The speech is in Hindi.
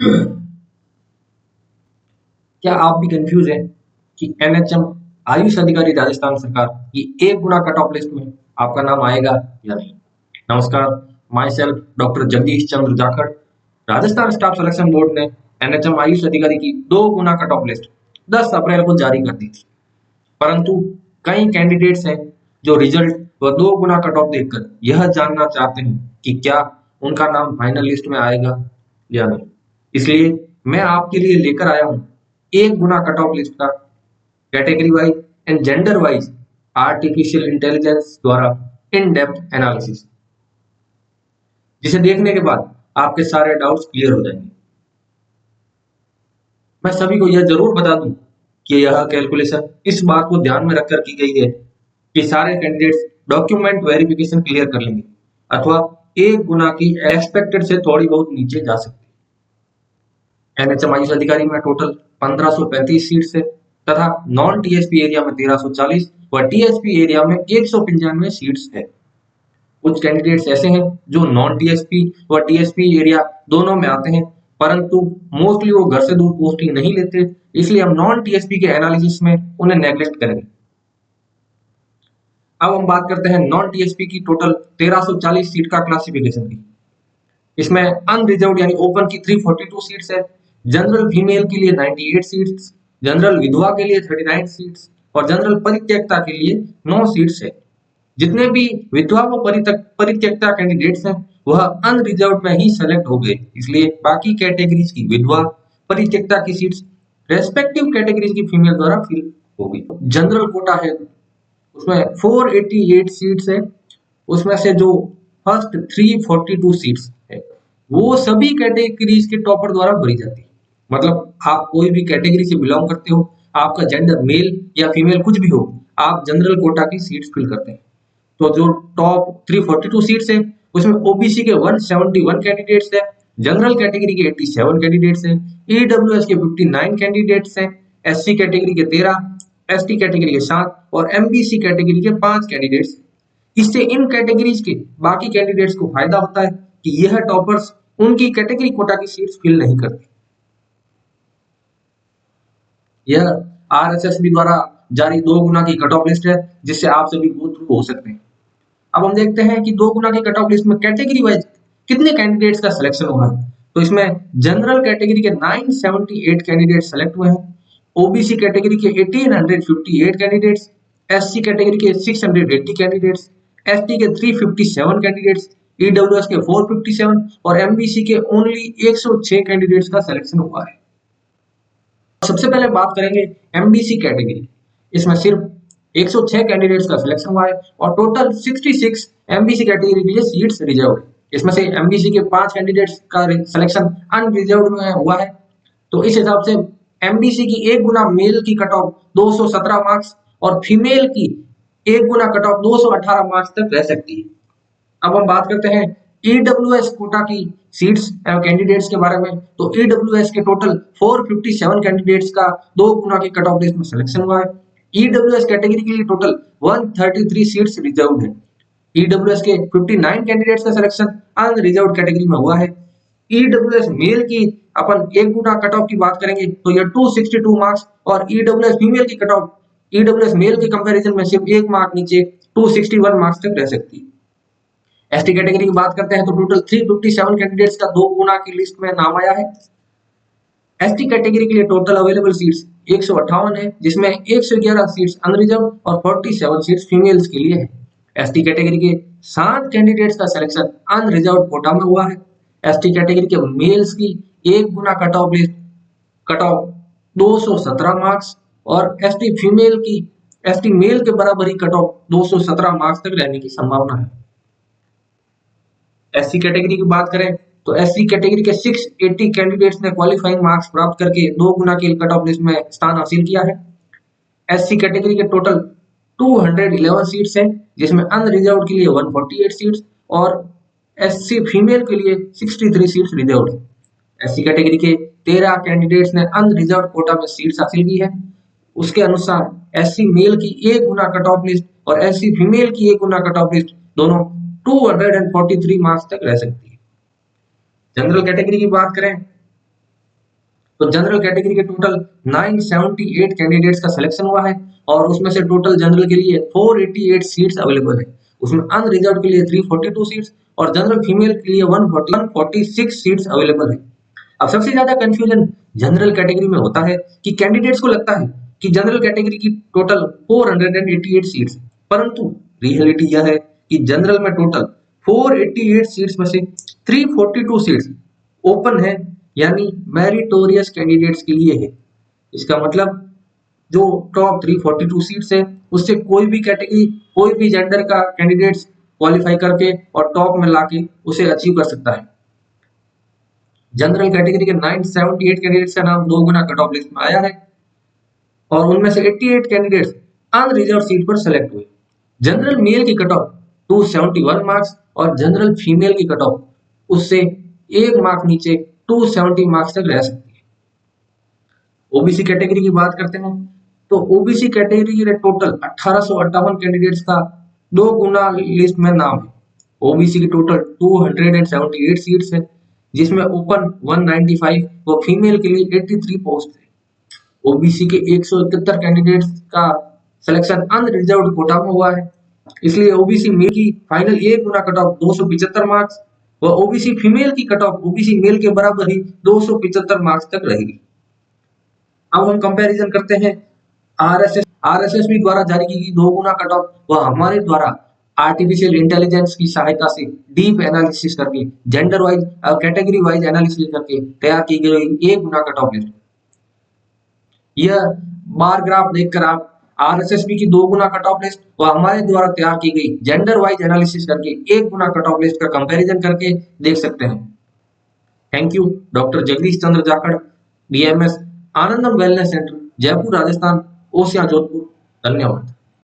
क्या आप भी कंफ्यूज हैं कि एनएचएम आयुष अधिकारी राजस्थान सरकार की 1 गुना कट ऑफ लिस्ट में आपका नाम आएगा या नहीं? नमस्कार, my self doctor Jagdish Chandra Jakhar. Rajasthan staff selection board ने एनएचएम आयुष अधिकारी की 2 गुना कट ऑफ लिस्ट 10 अप्रैल को जारी कर दी थी, परंतु कई कैंडिडेट्स हैं जो रिजल्ट व 2 गुना कट ऑफ देखकर यह जानना चाहते हैं कि क्या उनका नाम फाइनल लिस्ट में आएगा या नहीं। इसलिए मैं आपके लिए लेकर आया हूं 1 गुना कट ऑफ लिस्ट का category wise and gender wise artificial intelligence द्वारा इन डेप्थ एनालिसिस, जिसे देखने के बाद आपके सारे डाउट्स क्लियर हो जाएंगे। मैं सभी को यह जरूर बता दूं कि यह कैलकुलेशन इस बात को ध्यान में रखकर की गई है कि सारे कैंडिडेट्स डॉक्यूमेंट वेरिफिकेशन क्लियर कर लेंगे अथवा 1 गुना की एक्सपेक्टेड से थोड़ी बहुत नीचे जा सकते हैं। एनएचएम आयुष अधिकारी में टोटल 1535 सीट्स है तथा नॉन टीएसपी एरिया में 1340 व टीएसपी एरिया में 195 सीट्स है। कुछ कैंडिडेट्स ऐसे हैं जो नॉन टीएसपी व टीएसपी एरिया दोनों में आते हैं, परंतु मोस्टली वो घर से दूर पोस्टिंग नहीं लेते, इसलिए हम नॉन टीएसपी के एनालिसिस में उन्हें नेग्लेक्ट करेंगे। अब हम बात करते हैं नॉन टीएसपी की टोटल 1340 सीट का क्लासिफिकेशन की। इसमें अनरिजर्व्ड यानी ओपन की 342 सीट्स है, जनरल फीमेल के लिए 98 सीट्स, जनरल विधवा के लिए 39 सीट्स और जनरल परित्यक्ता के लिए 9 सीट्स है। जितने भी विधवा व परित्यक्ता कैंडिडेट्स हैं वह अनरिजर्व्ड में ही सेलेक्ट हो गए, इसलिए बाकी कैटेगरीज की विधवा परित्यक्ता की सीट्स रेस्पेक्टिव कैटेगरीज की फीमेल द्वारा फिल हो गई। जनरल कोटा है उसमें 488 सीट्स है, उसमें से जो फर्स्ट 342 सीट्स है वो सभी कैटेगरीज के टॉपर द्वारा भरी जाती है। मतलब आप कोई भी कैटेगरी से बिलोंग करते हो, आपका जेंडर मेल या फीमेल कुछ भी हो, आप जनरल कोटा की सीट्स फिल करते हैं। तो जो टॉप 342 सीट्स है उसमें ओबीसी के 171 कैंडिडेट्स है, जनरल कैटेगरी के 87 कैंडिडेट्स हैं, ईडब्ल्यूएस के 59 कैंडिडेट्स हैं, एससी कैटेगरी के 13, एसटी कैटेगरी के 7 और एमबीसी कैटेगरी के 5 कैंडिडेट्स। इससे इन कैटेगरीज के बाकी कैंडिडेट्स को फायदा होता है कि यह टॉपर्स उनकी कैटेगरी कोटा की सीट्स फिल नहीं करते। यह आरएसएसबी द्वारा जारी 2 गुना की कट ऑफ लिस्ट है जिससे आप सभी गो थ्रू हो सकते हैं। अब हम देखते हैं कि 2 गुना की कट ऑफ लिस्ट में कैटेगरी वाइज कितने कैंडिडेट्स का सिलेक्शन हुआ है। तो इसमें जनरल कैटेगरी के 978 कैंडिडेट सेलेक्ट हुए हैं, ओबीसी कैटेगरी के 1858 कैंडिडेट्स, एससी कैटेगरी के 680 कैंडिडेट्स, एसटी के 357 कैंडिडेट्स, ईडब्ल्यूएस के 457 और एमबीसी के ओनली 106 कैंडिडेट्स का सिलेक्शन हुआ है। सबसे पहले बात करेंगे एमबीसी कैटेगरी। इसमें सिर्फ 106 कैंडिडेट्स का सिलेक्शन हुआ है और टोटल 66 एमबीसी कैटेगरी के लिए सीट्स रिजर्व है। इसमें से एमबीसी के 5 कैंडिडेट्स का सिलेक्शन अनरिजर्व्ड में हुआ है। तो इस हिसाब से एमबीसी की 1 गुना मेल की कट ऑफ 217 मार्क्स और फीमेल की 1 गुना कट ऑफ 218 मार्क्स तक रह सकती है। अब हम बात करते हैं ईडब्ल्यूएस कोटा की सीट्स एवं कैंडिडेट्स के बारे में। तो ईडब्ल्यूएस के टोटल 457 कैंडिडेट्स का 2 गुना की कट ऑफ लिस्ट में सिलेक्शन हुआ है। ईडब्ल्यूएस कैटेगरी के लिए टोटल 133 सीट्स रिजर्व्ड है। ईडब्ल्यूएस के 59 कैंडिडेट्स का सिलेक्शन अनरिजर्व्ड कैटेगरी में हुआ है। ईडब्ल्यूएस मेल की अपन 1 गुना कट ऑफ की बात करेंगे तो यह 262 मार्क्स और ईडब्ल्यूएस फीमेल की कट ऑफ ईडब्ल्यूएस मेल के कंपैरिजन में सिर्फ 1 मार्क नीचे 261 मार्क्स तक रह सकती है। एसटी कैटेगरी की बात करते हैं तो टोटल 357 कैंडिडेट्स का 2 गुना की लिस्ट में नाम आया है। एसटी कैटेगरी के लिए टोटल अवेलेबल सीट्स 158 है, जिसमें 111 सीट्स अनरिजर्व और 47 सीट्स फीमेल्स के लिए है। एसटी कैटेगरी के 7 कैंडिडेट्स का सिलेक्शन अनरिजर्व कोटा में हुआ है। एसटी कैटेगरी के मेल्स की 1 गुना cut off list cut off 217 marks और एसटी मेल के बराबर ही कट ऑफ 217 मार्क्स तक रहने की संभावना है। एससी कैटेगरी की बात करें तो एससी कैटेगरी के 680 कैंडिडेट्स ने क्वालिफाइंग मार्क्स प्राप्त करके 2 गुना की कट ऑफ लिस्ट में स्थान हासिल किया है। एससी कैटेगरी के टोटल 211 सीट्स हैं, जिसमें अनरिजर्व्ड के लिए 148 सीट्स और एससी फीमेल के लिए 63 सीट्स रिजर्व्ड है। एससी कैटेगरी के 13 कैंडिडेट्स ने अनरिजर्व्ड कोटा में सीट्स हासिल की है। उसके अनुसार एससी मेल की 1 गुना कट ऑफ लिस्ट और एससी फीमेल की 1 गुना कट ऑफ लिस्ट दोनों 243 मार्क्स तक रह सकती है। जनरल कैटेगरी की बात करें तो जनरल कैटेगरी के टोटल 978 कैंडिडेट्स का सिलेक्शन हुआ है और उसमें से टोटल जनरल के लिए 488 सीट्स अवेलेबल है। उसमें अनरिजर्व के लिए 342 सीट्स और जनरल फीमेल के लिए 146 सीट्स अवेलेबल है। अब सबसे ज्यादा कंफ्यूजन जनरल कैटेगरी में होता है कि कैंडिडेट्स को लगता है कि जनरल कैटेगरी की टोटल 488 सीट्स, परंतु रियलिटी यह है कि जनरल में टोटल 488 सीट्स में से 342 सीट्स ओपन है, यानी मेरिटोरियस कैंडिडेट्स के लिए है। इसका मतलब जो टॉप 342 सीट्स है उससे कोई भी कैटेगरी, कोई भी जेंडर का कैंडिडेट्स क्वालिफाई करके और टॉप में लाके उसे अचीव कर सकता है। जनरल कैटेगरी के 978 कैंडिडेट्स का नाम 2 गुना कट ऑफ लिस्ट में आया है और उनमें से 88 कैंडिडेट्स अनरिजर्व सीट पर सेलेक्ट हुए। जनरल मेल की कट ऑफ 271 मार्क्स और जनरल फीमेल की कट ऑफ उससे 1 मार्क नीचे 270 मार्क्स तक रह सकती है। ओबीसी कैटेगरी की बात करते हैं तो ओबीसी कैटेगरी के टोटल 1858 कैंडिडेट्स का 2 गुना लिस्ट में नाम है। ओबीसी की टोटल 278 सीट्स है, जिसमें ओपन 195 व फीमेल के लिए 83 पोस्ट है। ओबीसी के 171 कैंडिडेट्स का सिलेक्शन अनरिजर्व्ड कोटा में हुआ है, इसलिए ओबीसी मेल की फाइनल 1 गुना कट ऑफ 275 मार्क्स व ओबीसी फीमेल की कट ऑफ ओबीसी मेल के बराबर ही 275 मार्क्स तक रहेगी। अब हम कंपैरिजन करते हैं आरएसएसबी द्वारा जारी की गई 2 गुना कट ऑफ व हमारे द्वारा आर्टिफिशियल इंटेलिजेंस की सहायता से डीप एनालिसिस करके gender wise category wise analysis करके तैयार की गई 1 गुना कट ऑफ लिस्ट। यह बार ग्राफ देखकर आप आरएसएसबी की 2 गुना कट ऑफ लिस्ट व हमारे द्वारा तैयार की गई जेंडर वाइज एनालिसिस करके 1 गुना कट ऑफ लिस्ट का कंपैरिजन करके देख सकते हैं। Thank you doctor Jagdish Chandra Jakhar, DMs, Anandam wellness centre, Jaipur Rajasthan, Osian Jodhpur. धन्यवाद।